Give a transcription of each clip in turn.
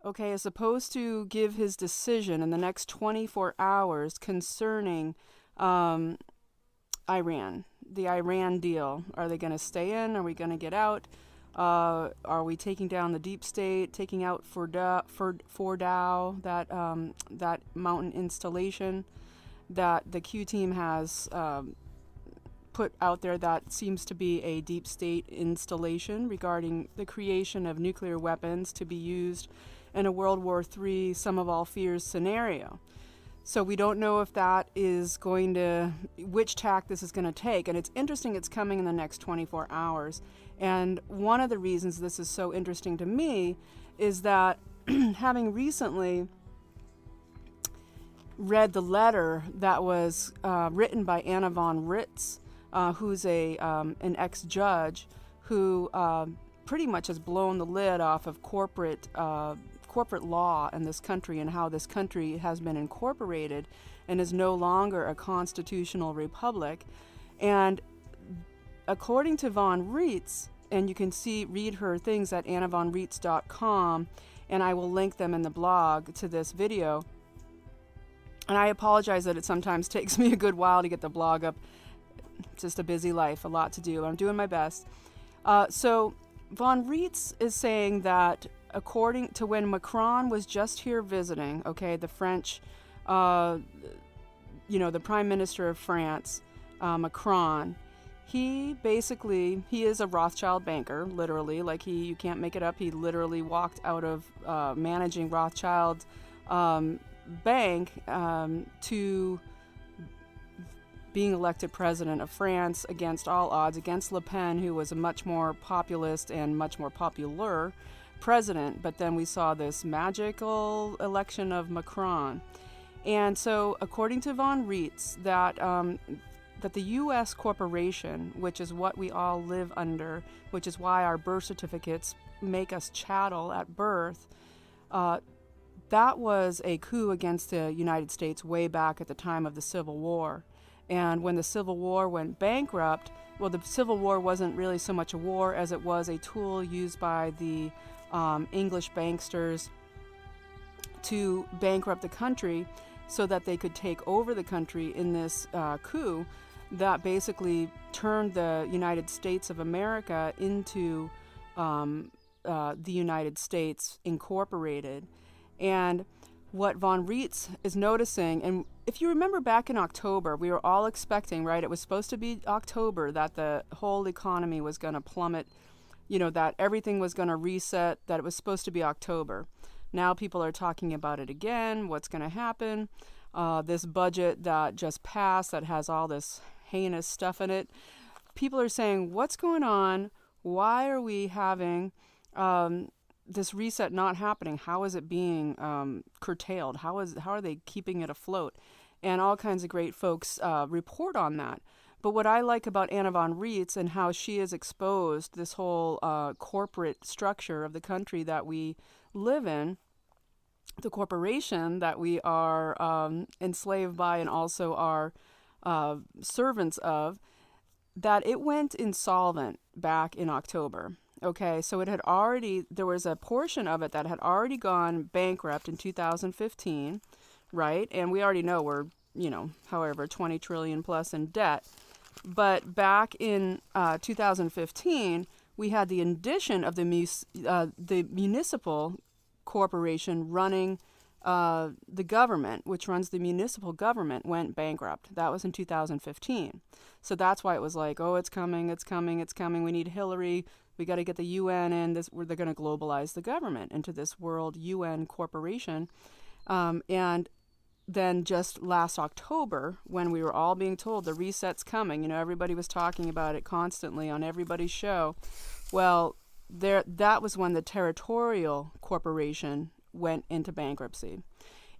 okay, is supposed to give his decision in the next 24 hours concerning um, Iran, the Iran deal. Are they going to stay in? Are we going to get out? Are we taking down the deep state, taking out Fordow, that mountain installation that the Q team has put out there that seems to be a deep state installation regarding the creation of nuclear weapons to be used in a World War III sum of all fears scenario. So we don't know if that is going to, which tack this is going to take. And it's interesting it's coming in the next 24 hours. And one of the reasons this is so interesting to me is that having recently read the letter that was written by Anna von Ritz, who's an ex-judge who pretty much has blown the lid off of corporate law in this country and how this country has been incorporated and is no longer a constitutional republic. And according to von Ritz, and you can read her things at annavonritz.com, and I will link them in the blog to this video. And I apologize that it sometimes takes me a good while to get the blog up. It's just a busy life, a lot to do. I'm doing my best. So von Ritz is saying that according to when Macron was just here visiting, okay, the French, the Prime Minister of France, Macron, he is a Rothschild banker, literally. Like you can't make it up. He literally walked out of managing Rothschild bank to being elected president of France against all odds, against Le Pen, who was a much more populist and much more popular president. But then we saw this magical election of Macron. And so according to von Ritz, that the U.S. corporation, which is what we all live under, which is why our birth certificates make us chattel at birth, that was a coup against the United States way back at the time of the Civil War. And when the Civil War went bankrupt, well, the Civil War wasn't really so much a war as it was a tool used by the English banksters to bankrupt the country so that they could take over the country in this coup that basically turned the United States of America into the United States Incorporated. And what von Ritz is noticing, and if you remember back in October, we were all expecting, right, it was supposed to be October that the whole economy was going to plummet, that everything was going to reset, that it was supposed to be October. Now people are talking about it again, what's going to happen. This budget that just passed that has all this heinous stuff in it. People are saying, what's going on? Why are we having this reset not happening? How is it being curtailed? How are they keeping it afloat? And all kinds of great folks report on that. But what I like about Anna von Ritz and how she has exposed this whole corporate structure of the country that we live in, the corporation that we are enslaved by and also are servants of, that it went insolvent back in October. Okay, so there was a portion of it that had already gone bankrupt in 2015, right? And we already know we're, however, 20 trillion plus in debt. But back in 2015, we had the addition of the municipal corporation running the government, which runs the municipal government, went bankrupt. That was in 2015. So that's why it was like, oh, it's coming, it's coming, it's coming. We need Hillary. We got to get the UN in. They're going to globalize the government into this world UN corporation. And then just last October, when we were all being told the reset's coming, everybody was talking about it constantly on everybody's show. Well, that was when the territorial corporation went into bankruptcy.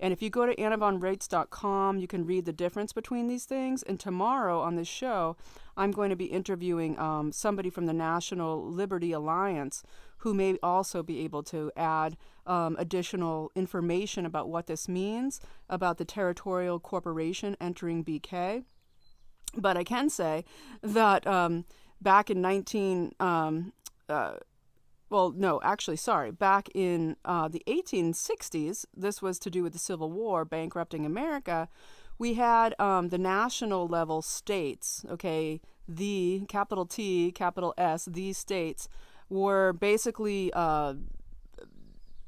And if you go to annavonritz.com, you can read the difference between these things. And tomorrow on this show, I'm going to be interviewing somebody from the National Liberty Alliance who may also be able to add additional information about what this means, about the territorial corporation entering BK. But I can say that back in well, no, actually, sorry, back in the 1860s, this was to do with the Civil War bankrupting America. We had the national level states, okay, the capital T, capital S, these states were basically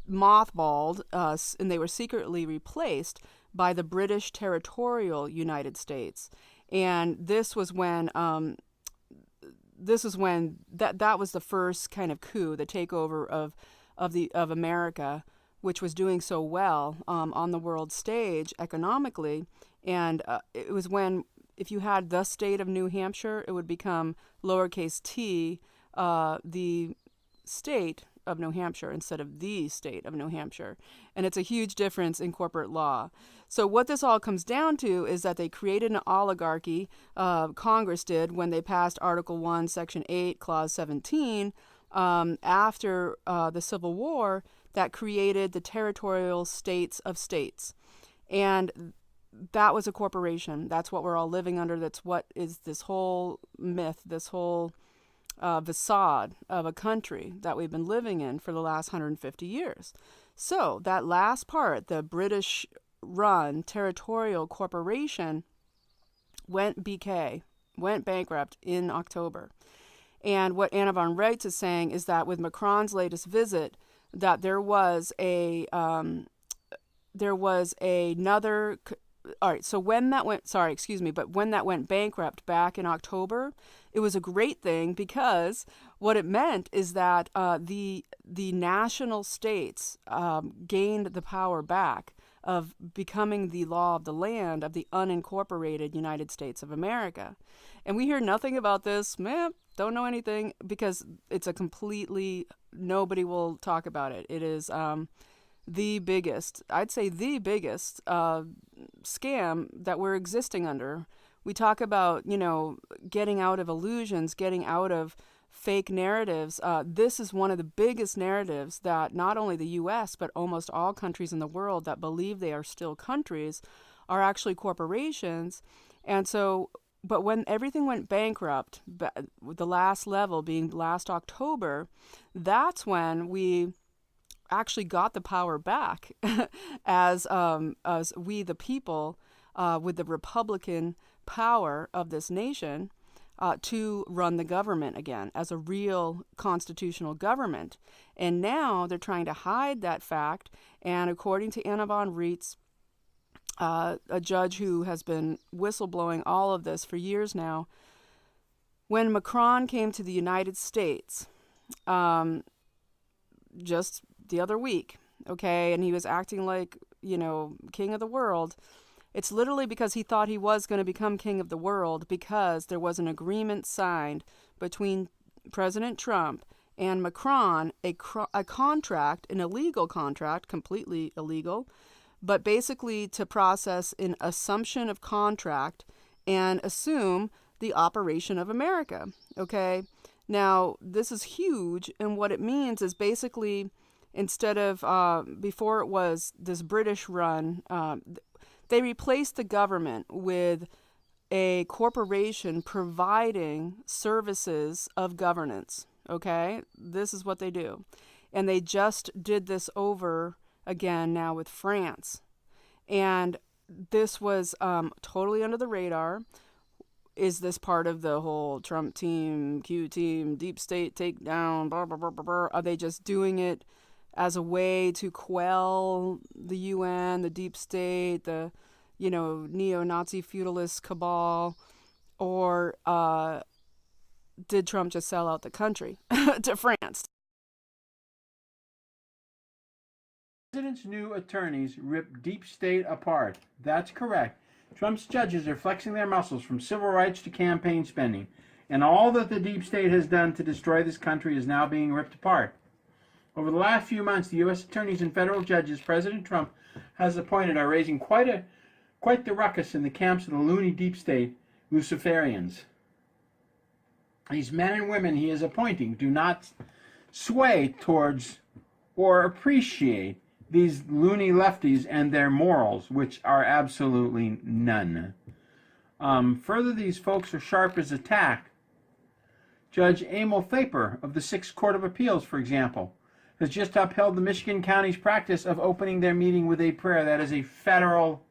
mothballed, and they were secretly replaced by the British territorial United States. And that was the first kind of coup, the takeover of America, which was doing so well on the world stage economically. And it was when, if you had the state of New Hampshire, it would become lowercase t, the state of New Hampshire instead of the state of New Hampshire. And it's a huge difference in corporate law. So what this all comes down to is that they created an oligarchy, Congress did, when they passed Article 1, Section 8, Clause 17, after the Civil War, that created the territorial states of states. And that was a corporation. That's what we're all living under. That's what is this whole myth, this whole facade of a country that we've been living in for the last 150 years. So that last part, the British run territorial corporation, went bankrupt in October. And what Anna von Reitz is saying is that with Macron's latest visit, that there was another. All right, so when that went bankrupt back in October, it was a great thing, because what it meant is that the national states gained the power back of becoming the law of the land of the unincorporated United States of America. And we hear nothing about this, don't know anything, because it's nobody will talk about it. It is the biggest scam that we're existing under. We talk about, getting out of illusions, getting out of fake narratives. This is one of the biggest narratives that not only the U.S., but almost all countries in the world that believe they are still countries are actually corporations. And so, but when everything went bankrupt, the last level being last October, that's when we actually got the power back as we the people, with the Republican power of this nation, to run the government again as a real constitutional government. And now they're trying to hide that fact. And according to Anna von Reitz, a judge who has been whistleblowing all of this for years now, when Macron came to the United States, just the other week, okay, and he was acting like, king of the world, it's literally because he thought he was going to become king of the world, because there was an agreement signed between President Trump and Macron, a contract, an illegal contract, completely illegal, but basically to process an assumption of contract and assume the operation of America, okay? Now, this is huge, and what it means is basically, instead of, before it was this British run, they replaced the government with a corporation providing services of governance, okay? This is what they do. And they just did this over again now with France. And this was totally under the radar. Is this part of the whole Trump team, Q team, deep state takedown, blah, blah, blah, blah, blah? Are they just doing it as a way to quell the UN, the deep state, the, neo-Nazi feudalist cabal? Or did Trump just sell out the country to France? The president's new attorneys rip deep state apart. That's correct. Trump's judges are flexing their muscles from civil rights to campaign spending, and all that the deep state has done to destroy this country is now being ripped apart. Over the last few months, the U.S. attorneys and federal judges President Trump has appointed are raising quite the ruckus in the camps of the loony deep state Luciferians. These men and women he is appointing do not sway towards or appreciate these loony lefties and their morals, which are absolutely none. Further, these folks are sharp as a tack Judge Emil Thaper of the Sixth Court of Appeals, for example, has just upheld the Michigan county's practice of opening their meeting with a prayer. That is a federal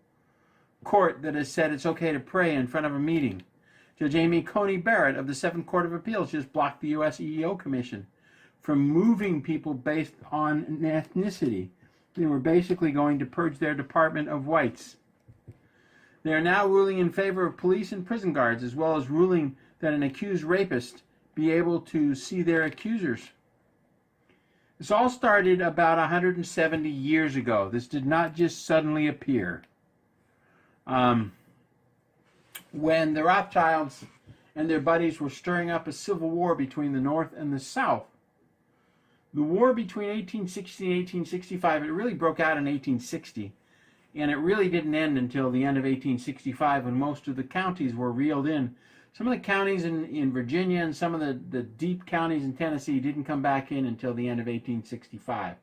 court that has said it's okay to pray in front of a meeting. Judge Amy Coney Barrett of the Seventh Court of Appeals just blocked the U.S. EEO Commission from moving people based on ethnicity. They were basically going to purge their department of whites. They are now ruling in favor of police and prison guards, as well as ruling that an accused rapist be able to see their accusers. This all started about 170 years ago. This did not just suddenly appear. When the Rothschilds and their buddies were stirring up a civil war between the North and the South. The war between 1860 and 1865, it really broke out in 1860, and it really didn't end until the end of 1865 when most of the counties were reeled in. Some of the counties in Virginia and some of the deep counties in Tennessee didn't come back in until the end of 1865.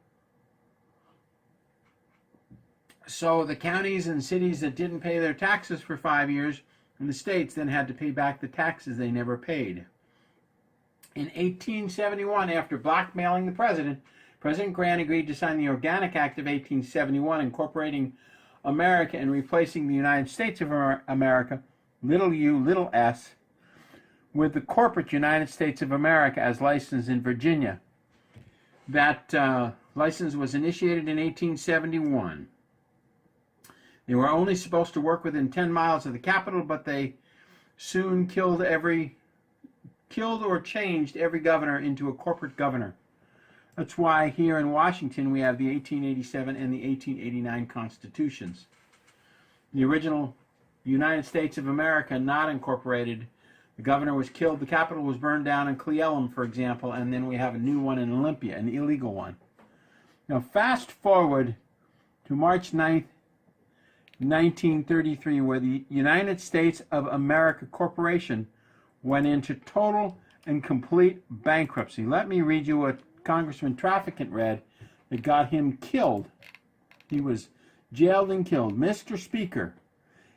So the counties and cities that didn't pay their taxes for 5 years, and the states then had to pay back the taxes they never paid. In 1871, after blackmailing the president, President Grant agreed to sign the Organic Act of 1871, incorporating America and replacing the United States of America, little u, little s, with the corporate United States of America as licensed in Virginia. That license was initiated in 1871. They were only supposed to work within 10 miles of the capital, but they soon killed or changed every governor into a corporate governor. That's why here in Washington we have the 1887 and the 1889 constitutions. The original United States of America, not incorporated, the governor was killed, the Capitol was burned down in Cle Elum, for example, and then we have a new one in Olympia, an illegal one. Now fast forward to March 9th, 1933, where the United States of America Corporation went into total and complete bankruptcy. Let me read you what Congressman Trafficant read that got him killed. He was jailed and killed. Mr. Speaker,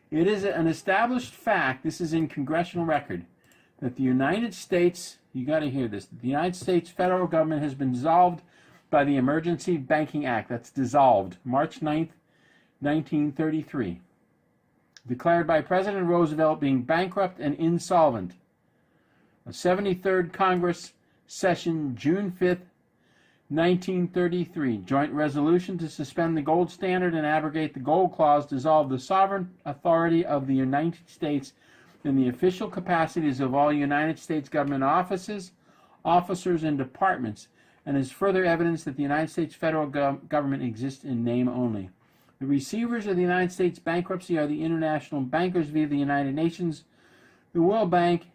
it is an established fact, this is in congressional record, that the United States, you got to hear this, the United States federal government has been dissolved by the Emergency Banking Act. That's dissolved, March 9th, 1933. Declared by President Roosevelt being bankrupt and insolvent. A 73rd Congress session, June 5th, 1933. Joint resolution to suspend the gold standard and abrogate the gold clause dissolved the sovereign authority of the United States in the official capacities of all United States government offices, officers, and departments, and is further evidence that the United States federal government exists in name only. The receivers of the United States bankruptcy are the international bankers via the United Nations, the World Bank.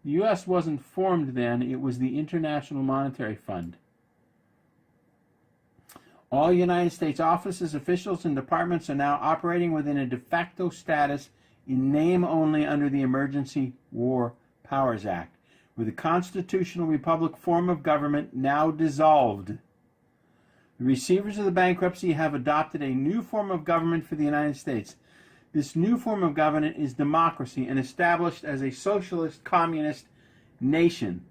The U.S. wasn't formed then, it was the International Monetary Fund. All United States offices, officials, and departments are now operating within a de facto status in name only under the Emergency War Powers Act, with the constitutional republic form of government now dissolved. The receivers of the bankruptcy have adopted a new form of government for the United States. This new form of government is democracy and established as a socialist communist nation.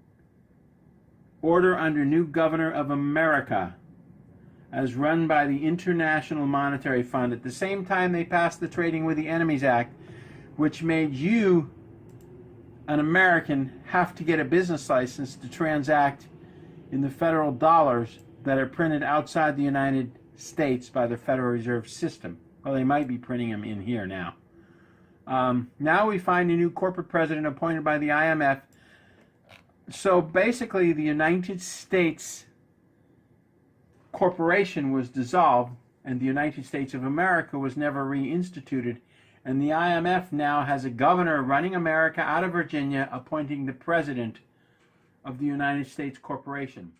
Order under new governor of America, as run by the International Monetary Fund. At the same time, they passed the Trading with the Enemies Act, which made you, an American, have to get a business license to transact in the federal dollars that are printed outside the United States by the Federal Reserve System. Well, they might be printing them in here now. Now we find a new corporate president appointed by the IMF. So basically, the United States Corporation was dissolved, and the United States of America was never reinstituted. And the IMF now has a governor running America out of Virginia, appointing the president of the United States Corporation.